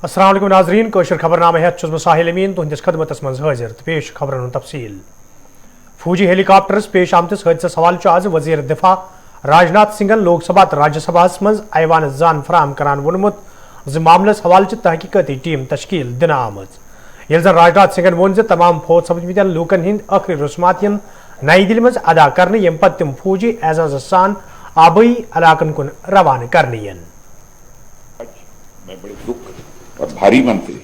अस्सलाम वालेकुम नाज़रीन, कोशर खबरनामे है साहिल अमीन तुहंदिस खदमतस मज हाजिर तो पेश खबरन तफसील। फौजी हेलीकॉप्टर्स पेश आमतिस हादसस हवाले आज वजीर दिफा राजनाथ सिंहन लोकसभा तो राज्यसभा मज ऐवान जान फराम करान वोनमुत ज मामलस हवाले तहकीकती टीम तश्कील दिन आमज। ये जन राजनाथ सिंहन वोन तमाम फौज सपदमत लूकन हिंद आखिरी रस्मात नई दिल्ली मज अदा करने यम पत् तिम फौजी एजाज सान आबई इलाकन कुन रवाना करने। मैं बड़े दुख और भारी मन से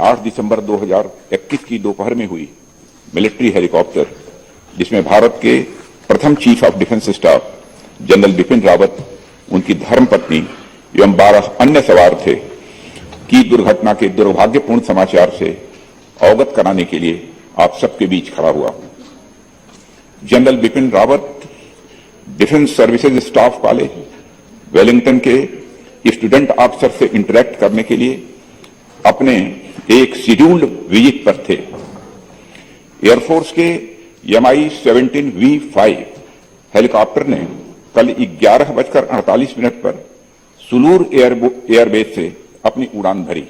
8 दिसंबर 2021 की दोपहर में हुई मिलिट्री हेलीकॉप्टर, जिसमें भारत के प्रथम chief of defence staff general Bipin Rawat, उनकी धर्मपत्नी एवं 12 अन्य सवार थे, की दुर्घटना के दुर्भाग्यपूर्ण समाचार से अवगत कराने के लिए आप सबके बीच खड़ा हुआ हूं। General Bipin Rawat defence services staff college Wellington के स्टूडेंट ऑफिसर से इंटरेक्ट करने के लिए अपने एक शेड्यूल्ड विजिट पर थे। एयरफोर्स के MI-17V5 हेलीकॉप्टर ने कल 11:48 पर सुलूर एयरबेस से अपनी उड़ान भरी,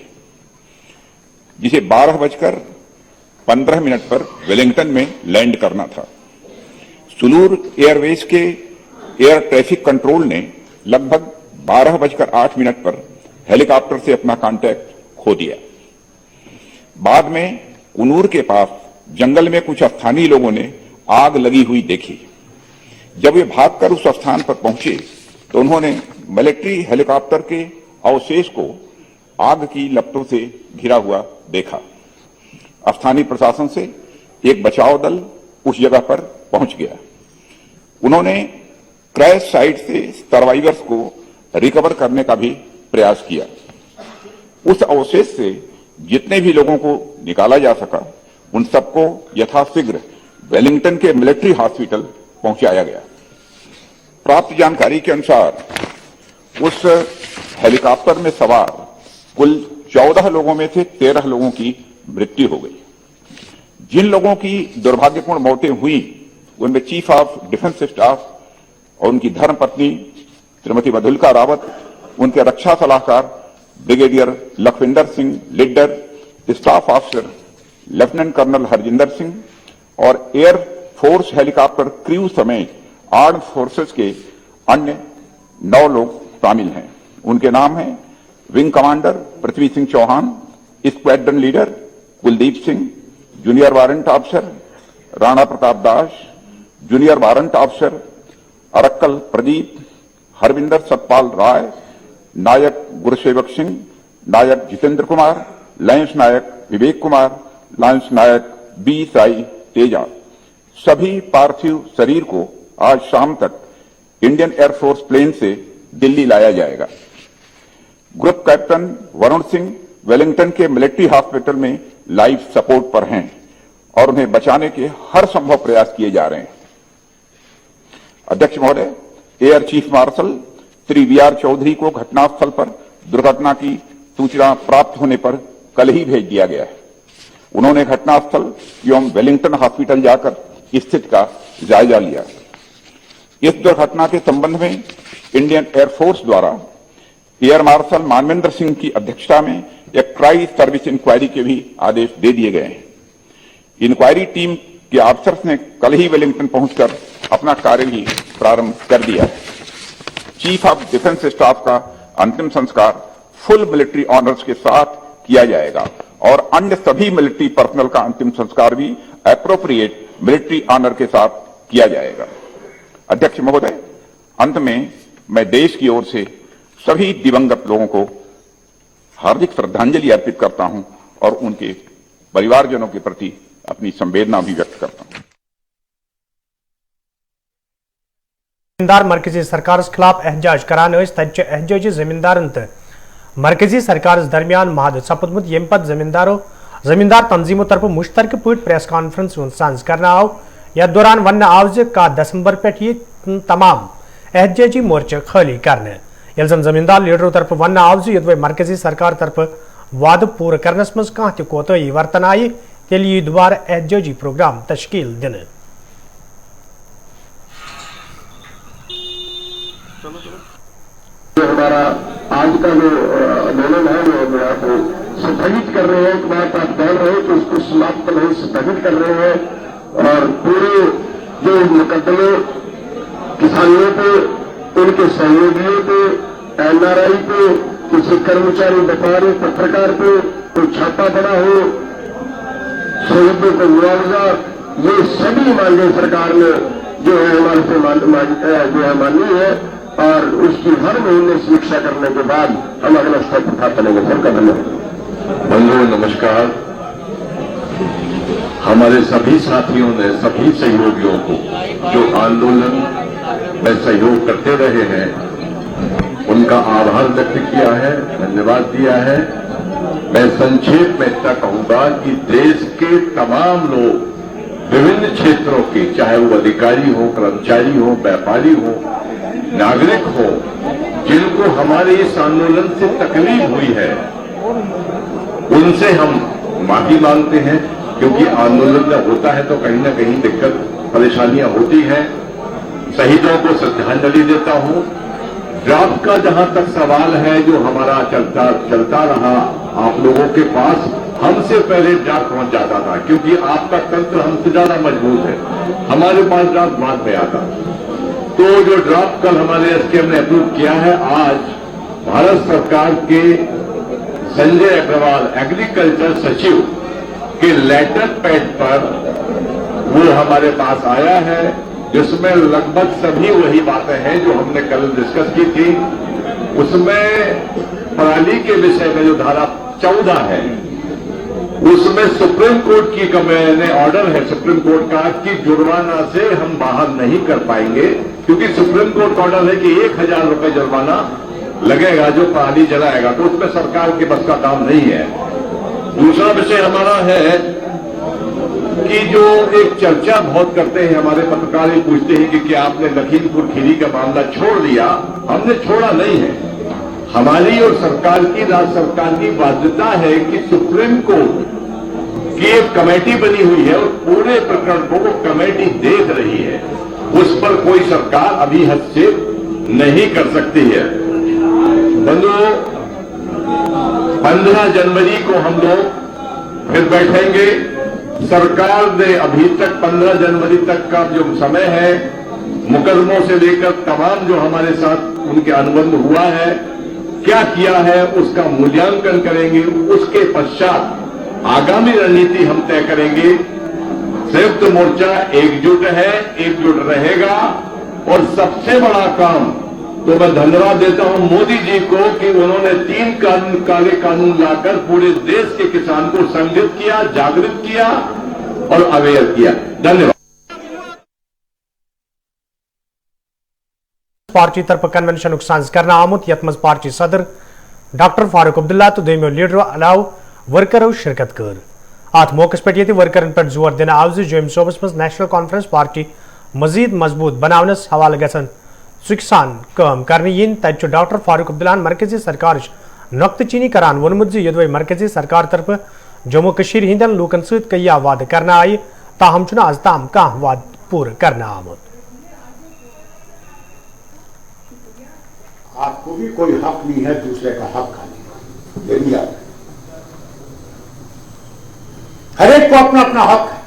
जिसे 12:15 पर वेलिंगटन में लैंड करना था। सुलूर एयरबेस के एयर ट्रैफिक कंट्रोल ने लगभग 12:08 पर हेलीकॉप्टर से अपना कांटेक्ट खो दिया। बाद में कुनूर के पास जंगल में कुछ स्थानीय लोगों ने आग लगी हुई देखी। जब वे भागकर उस स्थान पर पहुंचे तो उन्होंने मिलिट्री हेलीकॉप्टर के अवशेष को आग की लपटों से घिरा हुआ देखा। स्थानीय प्रशासन से एक बचाव दल उस जगह पर पहुंच गया। उन्होंने क्रैश साइट से सर्वाइवर्स को रिकवर करने का भी प्रयास किया। उस अवशेष से जितने भी लोगों को निकाला जा सका, उन सबको यथाशीघ्र वेलिंगटन के मिलिट्री हॉस्पिटल पहुंचाया गया। प्राप्त जानकारी के अनुसार उस हेलीकॉप्टर में सवार कुल 14 लोगों में से 13 लोगों की मृत्यु हो गई। जिन लोगों की दुर्भाग्यपूर्ण मौतें हुई उनमें चीफ ऑफ डिफेंस स्टाफ और उनकी धर्मपत्नी श्रीमती मधुलिका रावत, उनके रक्षा सलाहकार brigadier Lakhwinder Singh Lidder, staff officer lieutenant colonel Harjinder Singh और एयर फोर्स हेलीकॉप्टर क्रू समेत आर्म्ड फोर्सेस के अन्य 9 लोग शामिल हैं। उनके नाम हैं wing commander Prithvi Singh Chauhan, squadron leader Kuldeep Singh, junior warrant officer Rana Pratap Das, junior warrant officer Arakkal Pradeep, Harvinder Satpal Rai, Naik Gurusewak Singh, Naik Jitendra Kumar, lance Naik Vivek Kumar, lance Naik B Sai Teja. सभी पार्थिव शरीर को आज शाम तक इंडियन एयरफोर्स प्लेन से दिल्ली लाया जाएगा। Group captain Varun Singh Wellington के मिलिट्री हॉस्पिटल में लाइफ सपोर्ट पर हैं और उन्हें बचाने के हर संभव प्रयास किए जा रहे हैं। अध्यक्ष महोदय, air chief marshal Shri VR Chaudhary को घटनास्थल पर दुर्घटना की सूचना प्राप्त होने पर कल ही भेज दिया गया है। उन्होंने घटनास्थल एवं वेलिंगटन हॉस्पिटल जाकर स्थिति का जायजा लिया। इस दुर्घटना के संबंध में इंडियन एयरफोर्स द्वारा एयर मार्शल मानवेंद्र सिंह की अध्यक्षता में एक ट्राई सर्विस इंक्वायरी के भी आदेश दे दिए गए हैं। इंक्वायरी टीम के ऑफिसर्स ने कल ही वेलिंगटन पहुंचकर अपना कार्य भी प्रारंभ कर दिया है। चीफ ऑफ डिफेंस स्टाफ का अंतिम संस्कार फुल मिलिट्री ऑनर्स के साथ किया जाएगा और अन्य सभी मिलिट्री पर्सनल का अंतिम संस्कार भी एप्रोप्रिएट मिलिट्री ऑनर के साथ किया जाएगा। अध्यक्ष महोदय, अंत में मैं देश की ओर से सभी दिवंगत लोगों को हार्दिक श्रद्धांजलि अर्पित करता हूं और उनके परिवारजनों के प्रति अपनी संवेदना भी व्यक्त करता हूं। जमींदार मरकजी सरकार खिलाफ एहजाज करान तज एहजाजी जमींदारन तो मरकजी सरकार दरमियान महद सपदमुत यम पत जमींदार तंजीमों तरफ मुश्तरक पट प्रेस कॉन्फ्रेंस सांस करना आव। यथ दौरान वन आव का दिसंबर पे तमाम एहजाजी मोर्चे खाली करने। ये जन जमींदार लीडरों तरफ वन आव ये मरकजी सरकार तरफ वाद पूर करनस मज कह कोताही वर्तन आई तेल यी दोबारा एहजाजी प्रोग्राम तश्कील दिन। हमारा आज का जो आंदोलन है वो आप स्थगित कर रहे हैं। एक बात आप जान रहे हैं कि उसको समाप्त नहीं स्थगित कर रहे हैं और पूरे जो मुकदमे किसानों पे, उनके सहयोगियों पे, एनआरआई पे, किसी कर्मचारी, व्यापारी, पत्रकार पे कोई छापा पड़ा हो, शहीदों को मुआवजा, ये सभी मांगे सरकार ने जो है हमारे से जो है मानी है और उसकी हर महीने समीक्षा करने के बाद हम अगला स्टेप उठा चलेंगे। सबका धन्यवाद। बंधुओं नमस्कार। हमारे सभी साथियों ने, सभी सहयोगियों को जो आंदोलन में सहयोग करते रहे हैं उनका आभार व्यक्त किया है, धन्यवाद दिया है। मैं संक्षेप में इतना कहूंगा कि देश के तमाम लोग विभिन्न क्षेत्रों के, चाहे वो अधिकारी हो, कर्मचारी हो, व्यापारी हो, नागरिक हो, जिनको हमारे इस आंदोलन से तकलीफ हुई है, उनसे हम माफी मांगते हैं, क्योंकि आंदोलन जब होता है तो कहीं ना कहीं दिक्कत परेशानियां होती हैं। शहीदों को श्रद्धांजलि देता हूं। ड्राफ्ट का जहां तक सवाल है, जो हमारा चलता रहा आप लोगों के पास, हमसे पहले ड्राफ्ट पहुंच जाता था, क्योंकि आपका तंत्र हमसे ज्यादा मजबूत है, हमारे पास ड्राफ्ट बाद में आता। तो जो ड्राफ्ट कल हमारे एसकेएम ने अप्रूव किया है, आज भारत सरकार के संजय अग्रवाल एग्रीकल्चर सचिव के लेटर पैड पर वो हमारे पास आया है, जिसमें लगभग सभी वही बातें हैं जो हमने कल डिस्कस की थी। उसमें पराली के विषय में जो धारा 14 है, उसमें सुप्रीम कोर्ट की मैंने ऑर्डर है सुप्रीम कोर्ट का कि जुर्माना से हम बाहर नहीं कर पाएंगे, क्योंकि सुप्रीम कोर्ट का ऑर्डर है कि 1000 रुपए जुर्माना लगेगा जो पराली जलाएगा, तो उसमें सरकार के बस का काम नहीं है। दूसरा विषय हमारा है कि जो एक चर्चा बहुत करते हैं हमारे पत्रकार, ये पूछते हैं कि क्या आपने लखीमपुर खीरी का मामला छोड़ दिया? हमने छोड़ा नहीं है। हमारी और सरकार की, राज्य सरकार की बाध्यता है कि सुप्रीम कोर्ट की एक कमेटी बनी हुई है और पूरे प्रकरण को वो कमेटी देख रही है, उस पर कोई सरकार अभी हस्तक्षेप नहीं कर सकती है। बंधुओं, 15 जनवरी को हम लोग फिर बैठेंगे। सरकार ने अभी तक 15 जनवरी तक का जो समय है, मुकदमों से लेकर तमाम जो हमारे साथ उनके अनुबंध हुआ है, क्या किया है, उसका मूल्यांकन करेंगे। उसके पश्चात आगामी रणनीति हम तय करेंगे। संयुक्त मोर्चा एकजुट है, एकजुट रहेगा। और सबसे बड़ा काम तो मैं धन्यवाद देता हूं मोदी जी को कि उन्होंने 3 काले कानून लाकर पूरे देश के किसान को संगठित किया, जागृत किया और अवेयर किया। धन्यवाद। पार्टी तरफ कन्वेंशन साज कर आमुत यथ मज पार्टी सदर डॉक्टर फारूक अब्दुल्ला तो दोमो लीडरो अलाव वर्करों शिरकत कर। अत मौके पे वर्करन पे जोर दिन आव जोम सूबस मज नेशनल कॉन्फ्रेंस पार्टी मजीद मजबूत बनावनस हवाले गसन सुखसान काम करने इन तत डॉक्टर फारूक अब्दुल्ला मरकजी सरकार नुक्तचीनी करान वोनमुत यदि मरकजी सरकार तरफ जम्मू कशीर हिंदन लूकन सत कया वाद करना आय, ताहम आज ताम कह वाद पूर करना आमुत। आपको भी कोई हक नहीं है दूसरे का हक खाने का, ये भी याद है। हर एक को अपना अपना हक है।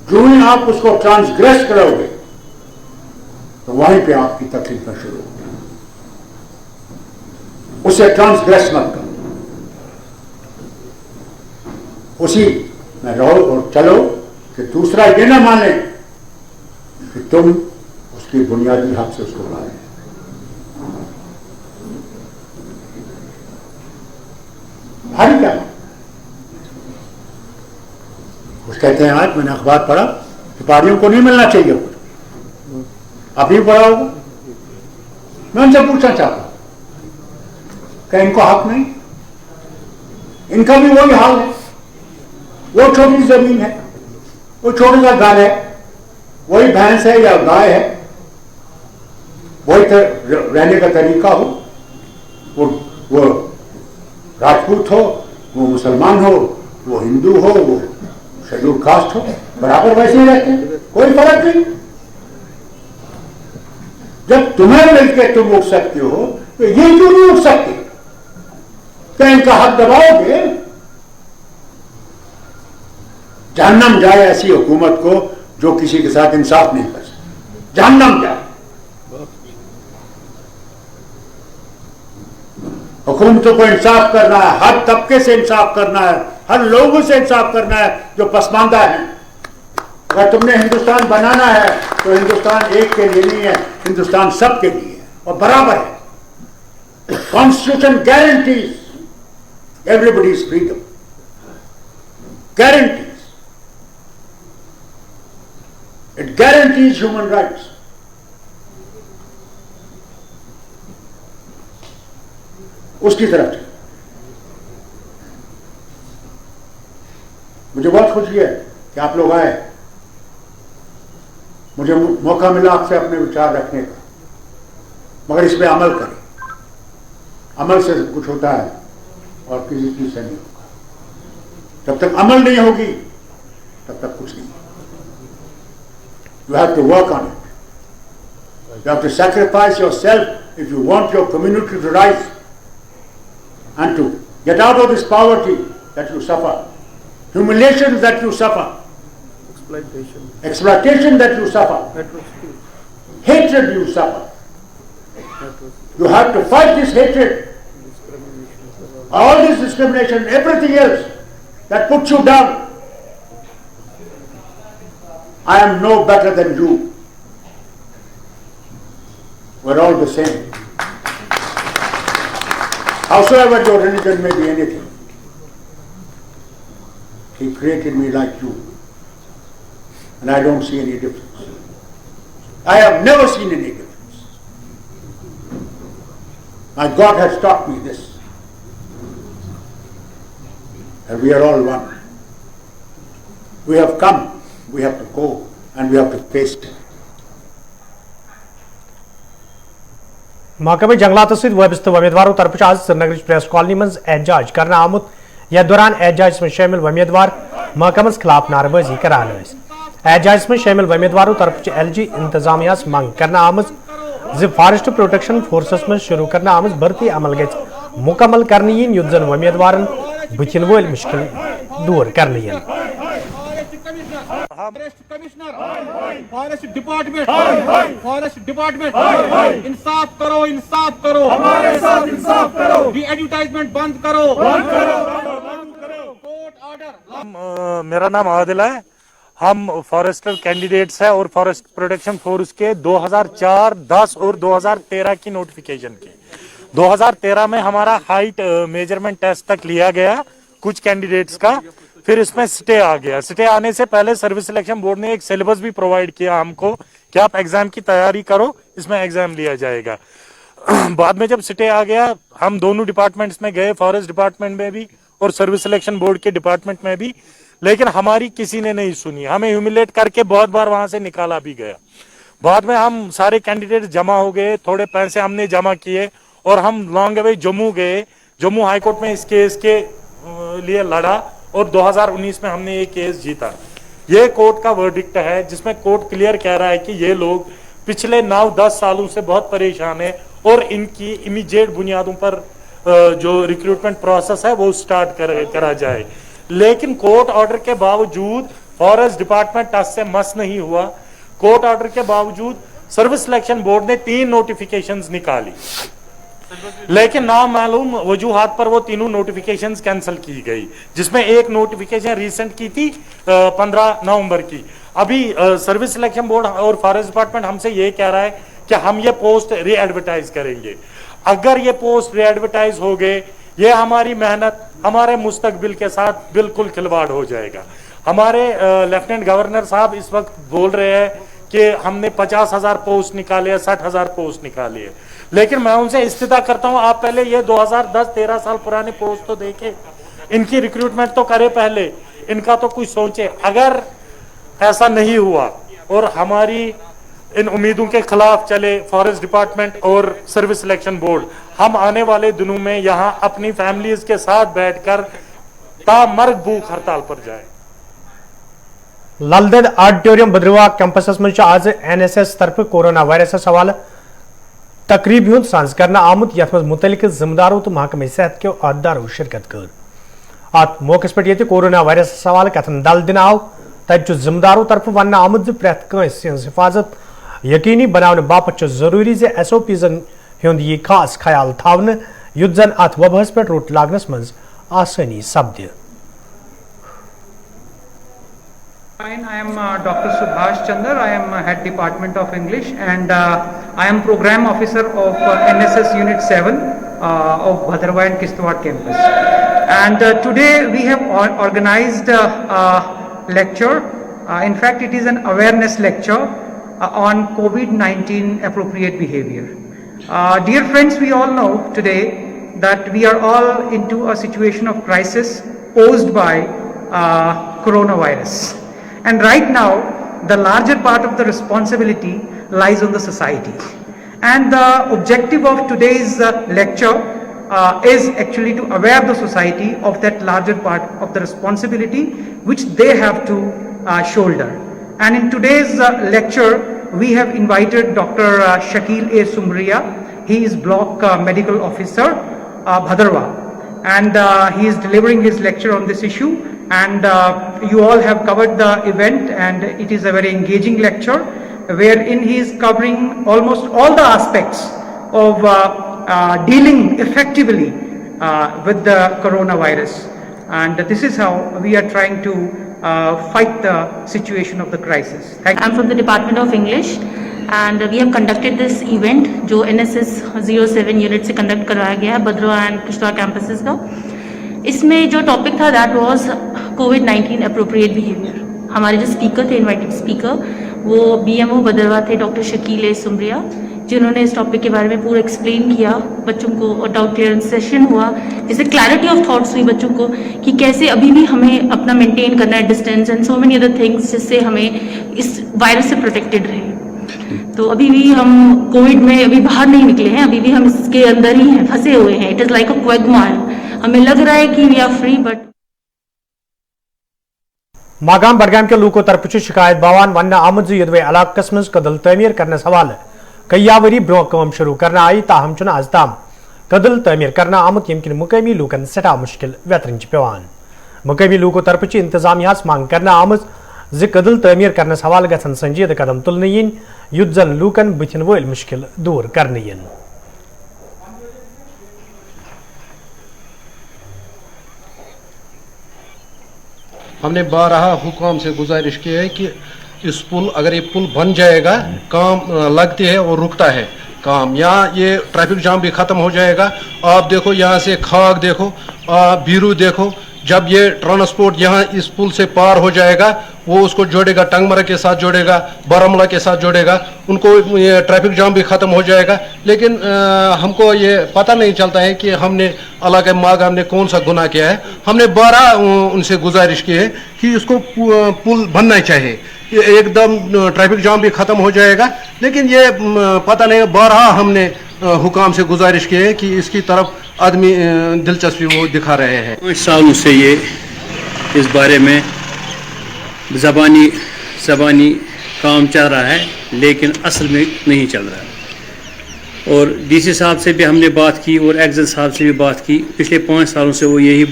जो ही आप उसको ट्रांसग्रेस करोगे तो वहीं पे आपकी तकलीफें शुरू होगी। उसे ट्रांसग्रेस मत करो, उसी में रहो और चलो कि दूसरा ये ना माने कि तुम उसकी बुनियादी हक से उसको लाए। भारी क्या कुछ कहते हैं, आज मैंने अखबार पढ़ा व्यापारियों को नहीं मिलना चाहिए कुछ, आप ही पढ़ा होगा। मैं उनसे पूछना चाहता हूं क्या इनको हक नहीं? इनका भी वही हाल है। वो छोटी जमीन है, वो छोटा सा घर है, वही भैंस है या गाय है, वही रहने का तरीका हो, वो राजपूत हो, वो मुसलमान हो, वो हिंदू हो, वो शेड्यूल कास्ट हो, बराबर वैसे ही रहते हैं, कोई फर्क नहीं। जब तुम्हें मिलकर तुम उठ सकते हो तो ये क्यों नहीं उठ सकते? क्या इनका हक दबाओगे? जहन्नम जाए ऐसी हुकूमत को जो किसी के साथ इंसाफ नहीं कर सकती। जहन्नम जाए। हुकूमतों को इंसाफ करना है, हर तबके से इंसाफ करना है, हर लोगों से इंसाफ करना है जो पसमानदा है। अगर तुमने हिंदुस्तान बनाना है तो हिंदुस्तान एक के लिए नहीं है, हिंदुस्तान सबके लिए है और बराबर है। Constitution guarantees everybody's freedom, guarantees, it guarantees human rights. उसकी तरफ से मुझे बहुत खुशी है कि आप लोग आए। मुझे मौका मिला आपसे अपने विचार रखने का, मगर इस पे अमल करें। अमल से कुछ होता है और किसी चीज से नहीं होगा। जब तक अमल नहीं होगी तब तक कुछ नहीं। You have to work on it, you have to sacrifice yourself if you want your community to rise and to get out of this poverty that you suffer, humiliation that you suffer, exploitation that you suffer, hatred you suffer. You have to fight this hatred, all this discrimination, everything else that puts you down. I am no better than you. We're all the same. Howsoever your religion may be anything, He created me like you, and I don't see any difference. I have never seen any difference. My God has taught me this, and we are all one. We have come, we have to go, and we have to face it. महकमे जंगलात वाबस्त उम्मीदवारों तरफ आज Srinagar press colony मज एहतजाज करना आमुत। यथ दौरान एहतजाज में शामिल उम्मीदवार महकमस खिलाफ नारबाजी करान। एहतजाज में शामिल उम्मीदवारों तरफ LG इंतजामिया मंग करना आमज जि फॉरेस्ट प्रोटेक्शन फोर्सस में शुरू करना आमज भर्ती अमल गई मुकम्मल करनी यीन युद्ध जन उम्मीदवार बुथिन वोल मुश्किल दूर करनी यीन। फॉरेस्ट डिपार्टमेंट इंसाफ करो, इंसाफ करो, हमारे साथ इंसाफ करो, डी एडवर्टाइजमेंट बंद करो, कोर्ट ऑर्डर। मेरा नाम आदिल है। हम फॉरेस्टर कैंडिडेट्स हैं और फॉरेस्ट प्रोटेक्शन फोर्स के 2004, 10 और 2013 की नोटिफिकेशन के 2013 में हमारा हाइट मेजरमेंट टेस्ट तक लिया गया कुछ कैंडिडेट्स का। फिर इसमें स्टे आ गया। स्टे आने से पहले सर्विस सिलेक्शन बोर्ड ने एक सिलेबस भी प्रोवाइड किया हमको कि आप एग्जाम की तैयारी करो, इसमें एग्जाम लिया जाएगा। बाद में जब स्टे आ गया हम दोनों डिपार्टमेंट्स में गए, फॉरेस्ट डिपार्टमेंट में भी और सर्विस सिलेक्शन बोर्ड के डिपार्टमेंट में भी, लेकिन हमारी किसी ने नहीं सुनी। हमें ह्यूमिलेट करके बहुत बार वहां से निकाला भी गया। बाद में हम सारे कैंडिडेट जमा हो गए, थोड़े पैसे हमने जमा किए और हम लॉन्ग अवे जम्मू गए। जम्मू हाईकोर्ट में इस केस के लिए लड़ा और 2019 में हमने ये केस जीता। ये कोर्ट का वर्डिक्ट है जिसमें कोर्ट क्लियर कह रहा है कि ये लोग पिछले 9-10 सालों से बहुत परेशान है और इनकी इमीडिएट बुनियादों पर जो रिक्रूटमेंट प्रोसेस है वो स्टार्ट करा जाए। लेकिन कोर्ट ऑर्डर के बावजूद फॉरेस्ट डिपार्टमेंट टस से मस नहीं हुआ। कोर्ट ऑर्डर के बावजूद सर्विस सिलेक्शन बोर्ड ने 3 नोटिफिकेशंस निकाली, लेकिन नामालूम वजूहात पर वो तीनों नोटिफिकेशंस कैंसिल की गई, जिसमें एक नोटिफिकेशन रिसेंट की थी 15 नवंबर की। अभी सर्विस सिलेक्शन बोर्ड और फॉरेस्ट डिपार्टमेंट हमसे ये कह रहा है कि हम ये पोस्ट री एडवर्टाइज करेंगे। अगर ये पोस्ट री एडवर्टाइज हो गए, ये हमारी मेहनत, हमारे मुस्तकबिल के साथ बिल्कुल खिलवाड़ हो जाएगा। हमारे लेफ्टिनेंट गवर्नर साहब इस वक्त बोल रहे हैं कि हमने 50,000 पोस्ट निकाले है, 60,000 पोस्ट निकाली है, लेकिन मैं उनसे इस्तिदा करता हूं आप पहले ये 2010-13 साल पुराने पोस्ट तो देखे, इनकी रिक्रूटमेंट तो करे पहले, इनका तो कुछ सोचे। अगर ऐसा नहीं हुआ और हमारी इन उम्मीदों के खिलाफ चले फॉरेस्ट डिपार्टमेंट और सर्विस सिलेक्शन बोर्ड, हम आने वाले दिनों में यहां अपनी फैमिलीज के साथ बैठकर तामर्ग भूख हड़ताल पर जाए। ललदद ऑडिटोरियम भद्रवाह कैंपस में आज NSS तरफ कोरोना वायरस हवाले तकरीब हुंद सांस करना आमुत यथ मज मुतलिक जिम्मेदारों तो महकमे सेहत के अहदेदारों शिरकत कर। अत मौके पे ये कोरोना वायरस सवाल कथन दल दिन आव तब जिम्मेदारों तरफ वन आमुत प्रेत कंस हिफाजत यकीनी बनाने बापत जरूरी SOPजन हुंद यह खास ख्याल थावन युद्ध जन अत वबहस पे रोट लागनस मज आसानी सपद। I am Dr. Subhash Chandra. I am Head Department of English and I am Program Officer of NSS Unit 7 of Bhadrava and Kishtwar campus. And today we have organized a lecture. In fact, it is an awareness lecture on COVID-19 appropriate behavior. Dear friends, we all know today that we are all into a situation of crisis posed by coronavirus. And right now, the larger part of the responsibility lies on the society. And the objective of today's lecture is actually to aware the society of that larger part of the responsibility which they have to shoulder. And in today's lecture, we have invited Dr. Shakil A. Sumriya. He is Block Medical Officer, Bhadrava. And he is delivering his lecture on this issue. And you all have covered the event, and it is a very engaging lecture wherein he is covering almost all the aspects of dealing effectively with the coronavirus. And this is how we are trying to fight the situation of the crisis. Thank you. I'm from the Department of English and we have conducted this event जो NSS 07 unit से conduct करवाया गया है भद्रवा and Kishtwar campuses का। इसमें जो topic था that was covid appropriate behaviour. हमारे जो स्पीकर थे, इनवाइटेड स्पीकर, वो BMO भद्रवा थे डॉक्टर शकील ए सुमरिया, जिन्होंने इस टॉपिक के बारे में पूरा एक्सप्लेन किया बच्चों को और डाउट क्लियरेंस सेशन हुआ, जिससे क्लैरिटी ऑफ थॉट्स हुई बच्चों को कि कैसे अभी भी हमें अपना मेंटेन करना है distance and so many other things, जिससे हमें इस वायरस से प्रोटेक्टेड रहे। तो अभी भी हम कोविड में अभी बाहर नहीं निकले हैं, अभी भी हम इसके अंदर ही हैं, फंसे हुए हैं। It is like a quagmire. हमें लग रहा है कि we are free but Magam Budgam के लूको तरफ शिकायत बावान वन आमद यदवे इलाकस मज कदल तमीर करने हवाले कई वरी ब्रो कम शुरू करना आई, ताहम चुन आज ताम कदल तमीर करना आमद यमकिन मुकामी लूकन सटा मुश्किल वेतरन पेवान। मुकामी लूको तरफ इंतजामिया मांग करना आमद जि कदल तमीर करने हवाले गन संजीद कदम तुलन इन युद्ध जन लूकन बुथिन वल मुश्किल दूर करने इन। हमने बारहा हुकाम से गुजारिश की है कि इस पुल, अगर ये पुल बन जाएगा, काम लगती है और रुकता है काम, यहाँ ये ट्रैफिक जाम भी खत्म हो जाएगा। आप देखो यहाँ से खाक देखो, बीरू देखो, जब ये ट्रांसपोर्ट यहाँ इस पुल से पार हो जाएगा वो उसको जोड़ेगा, टंगमरा के साथ जोड़ेगा, बारामूला के साथ जोड़ेगा, उनको ये ट्रैफिक जाम भी खत्म हो जाएगा। लेकिन हमको ये पता नहीं चलता है कि हमने इलाके मागाम ने कौन सा गुनाह किया है। हमने 12 उनसे गुजारिश की है कि इसको पुल बनना चाहिए, एकदम ट्रैफिक जाम भी खत्म हो जाएगा। लेकिन ये पता नहीं, 12 हमने हुकाम से गुजारिश की है कि इसकी तरफ आदमी दिलचस्पी वो दिखा रहे हैं। 5 सालों से ये इस बारे में ज़बानी काम चल रहा है, लेकिन असल में नहीं चल रहा है। और DC साहब से भी हमने बात की और एक्जन साहब से भी बात की। पिछले 5 सालों से वो यही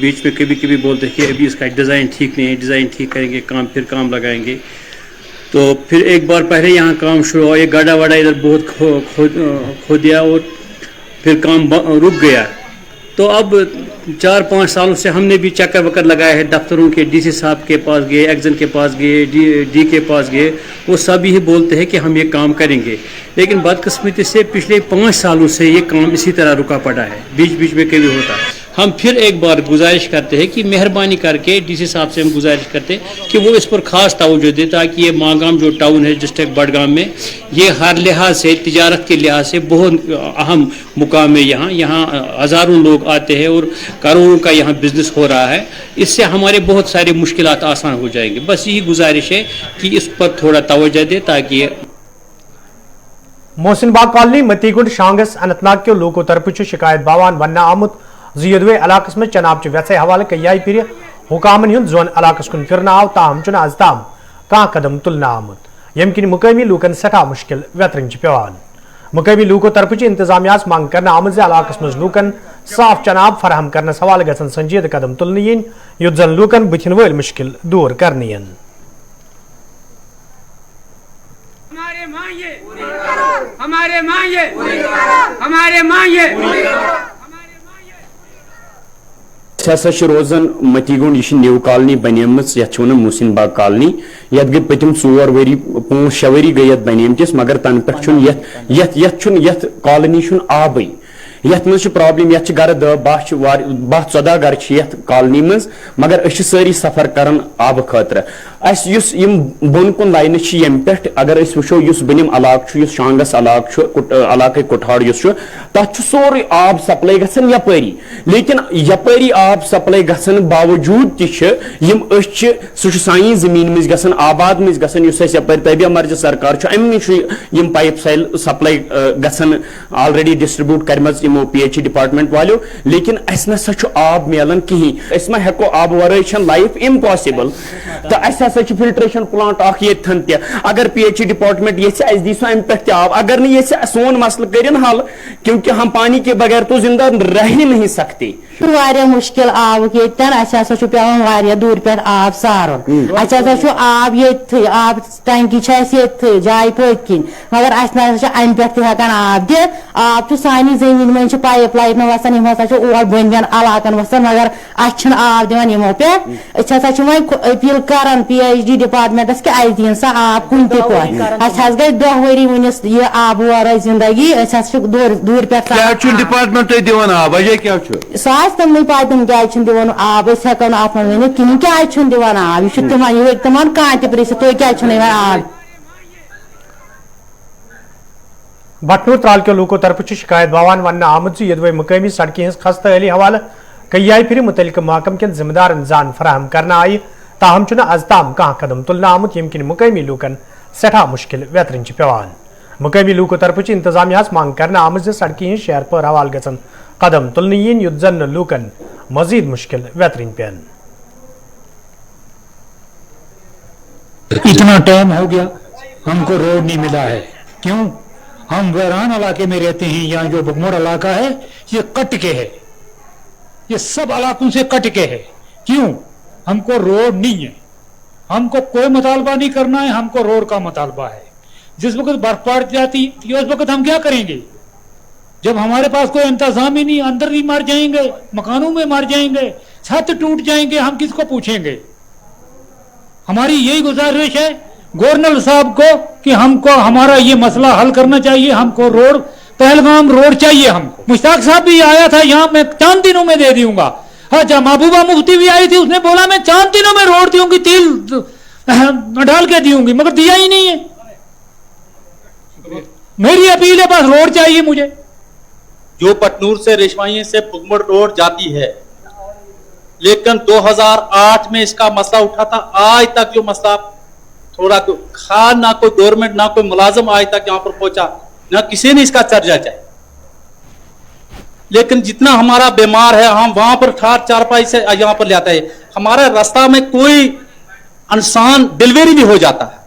बीच में कभी कभी बोलते हैं कि अभी इसका डिज़ाइन ठीक नहीं है, डिज़ाइन ठीक करेंगे, फिर काम लगाएंगे। तो फिर एक बार पहले यहाँ काम शुरू हुआ, ये गाड़ा वाड़ा इधर बहुत खो दिया और फिर काम रुक गया। तो अब 4-5 सालों से हमने भी चक्कर वक्कर लगाए हैं, दफ्तरों के DC साहब के पास गए, एक्जन के पास गए, डी के पास गए, वो सभी ही बोलते हैं कि हम ये काम करेंगे। लेकिन बदकिस्मती से पिछले 5 सालों से ये काम इसी तरह रुका पड़ा है, बीच बीच में कभी होता है। हम फिर एक बार गुजारिश करते हैं कि मेहरबानी करके DC साहब से हम गुजारिश करते हैं कि वो इस पर ख़ास तवज्जो दे, ताकि ये मागाम जो टाउन है डिस्ट्रिक्ट बडगाम में, ये हर लिहाज से, तिजारत के लिहाज से बहुत अहम मुकाम है। यहाँ हज़ारों लोग आते हैं और करोड़ों का यहाँ बिजनेस हो रहा है। इससे हमारे बहुत सारी मुश्किलात आसान हो जाएंगे। बस यही गुजारिश है कि इस पर थोड़ा तवज्जो दे, ताकि मोहसिन बाग कॉलोनी मतीगुंड शांगस अनंतनाग के लोगों तरफ शिकायत बावान वन्ना आमुद जियदवे इलाकस में चनाब वैसे हवाले कई फिर हुकामन हुंद जोन इलाकस कुन फिरना आव, ताहम चुन आज ताम कदम तुलना आमुद यमकिन मुकामी लूकन सठा मुश्किल वेतरन पेवान। मुकामी लूको तरफ इंतजामिया मांग करने आमज इलाकस मज लूकन साफ चनाब फराहम करने हवाले गसन संजीद कदम तुलन yin युत जन लूकन बुथिन वल मुश्किल दूर करनी yin। रोजान मतीगुंड यह न्यू कॉलोनी बनेम वन मोहसिन बाग कॉलोनी ये गई पतिम 4 वरी 5-6 वरी गई बनेमतिस मगर तन पे कॉलोनी आबे यथ मज प्रॉब्लम ये गर 10-14 गर कॉलोनी मज मगर सारी सफर कर आब खतर बोन कुन लाइन यम पे अगर वो बनिम इलाक शांगस इलाक कुठाड़ तथ सोरे आब सप्लाई गसन यपरी लेकिन यपरी आब सप्लाई गसन बावजूद सह सानी जमीन मज गसन आबाद मज गसन यपरी तबिया मर्ज सरकार अम नश पाइप सप्लाई गसन ऑलरेडी डिस्ट्रीब्यूट कर PHE डिपार्टमेंट वालों लेकिन अस नसा आब मिलान कहीं मा हेको आब वराई लाइफ इम्पॉसिबल तो अस फिल्ट्रेशन प्लांट अगर PHE डिपार्टमेंट ये दी सो अम पे आब अगर नहीं ये सोन मसल कर हल क्योंकि हम पानी के बगैर तो जिंदा रह ही नहीं सकते। मुश्किल आब पे दूर पे आब सारुन आब ये आब टंकी जाय पत किन मगर अम पे आब दि आब सानी जमीन में पाइप लाइन वसान और बन इलाकन वसान मगर आब दिवान यमो पे अपील कर PHD डिपार्टमेंटस कि दिन सा आब कुन पे गई 10 वरी वनस ये आब वर जिंदगी दूर पे डिपार्टमेंट दिवान आब तमन पा तम क्या दिवान आब हेको वन कहीं क्या दिवान आब यह तम कह प्रिस तुम क्या आब। बटनूर त्राल के लूको तरफ शिकायत बवान वन आमद यदि मुकामी सड़कें हज खस्ता अली हवाले कई फिर मुतलिक महकम के जिम्मेदारन जान फराहम करना आई ताहम अज ताम कह कदम तुलना आमुत यम किन मुकामी लूकन सठा मुश्किल वेतरन पेवान। मुकामी लूको तरफ इंतजामिया मांग करना आमद सड़कें हज शहर पर हवाल गसन कदम तुलन yin युत जन लूकन मजीद मुश्किल वेतरन पेन। इतना टाइम हो गया हमको रोड नहीं मिला है, क्यों? हम वैरान इलाके में रहते हैं, यहाँ जो बुगमोड़ इलाका है ये कट के है, ये सब इलाकों से कट के है। क्यों? हमको रोड नहीं है, हमको कोई मुतालबा नहीं करना है, हमको रोड का मुतालबा है। जिस वक्त बर्फबारी जाती उस वक्त हम क्या करेंगे जब हमारे पास कोई इंतजाम ही नहीं, अंदर ही मर जाएंगे, मकानों में मर जाएंगे, छत टूट जाएंगे, हम किसको पूछेंगे? हमारी यही गुजारिश है गवर्नर साहब को कि हमको हमारा ये मसला हल करना चाहिए, हमको रोड पहलगाम रोड चाहिए हमको। मुश्ताक साहब भी आया था यहाँ, मैं 4 दिनों में दे दूंगा। हाँ, महबूबा मुफ्ती भी आई थी, उसने बोला मैं 4 दिनों में रोड दूंगी, तेल डाल के दूंगी, मगर दिया ही नहीं है। मेरी अपील है बस रोड चाहिए मुझे। जो पटनूर से रेशमाई से पुगमड़ रोड जाती है, लेकिन 2008 में इसका मसला उठा था, आज तक जो मसला थोड़ा खान ना कोई गवर्नमेंट ना कोई मुलाजिम आज तक यहाँ पर पहुंचा, ना किसी ने इसका चर्चा चाहिए। लेकिन जितना हमारा बीमार है हम वहां पर खाट चारपाई से यहाँ पर लाता है, हमारे रास्ता में कोई इंसान डिलीवरी भी हो जाता है,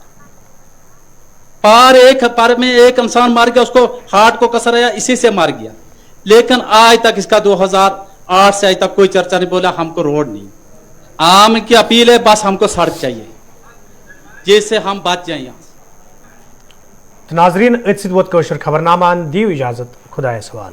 पार में एक इंसान मार गया, उसको हार्ट को कसर आया, इसी से मार गया। लेकिन आज तक इसका 2008 से आज तक कोई चर्चा नहीं, बोला हमको रोड नहीं। आम की अपील है बस हमको सड़क चाहिए जिससे हम बच जाए यहाँ से। नाजरीन खबरनामा दी इजाजत, खुदा सवाल।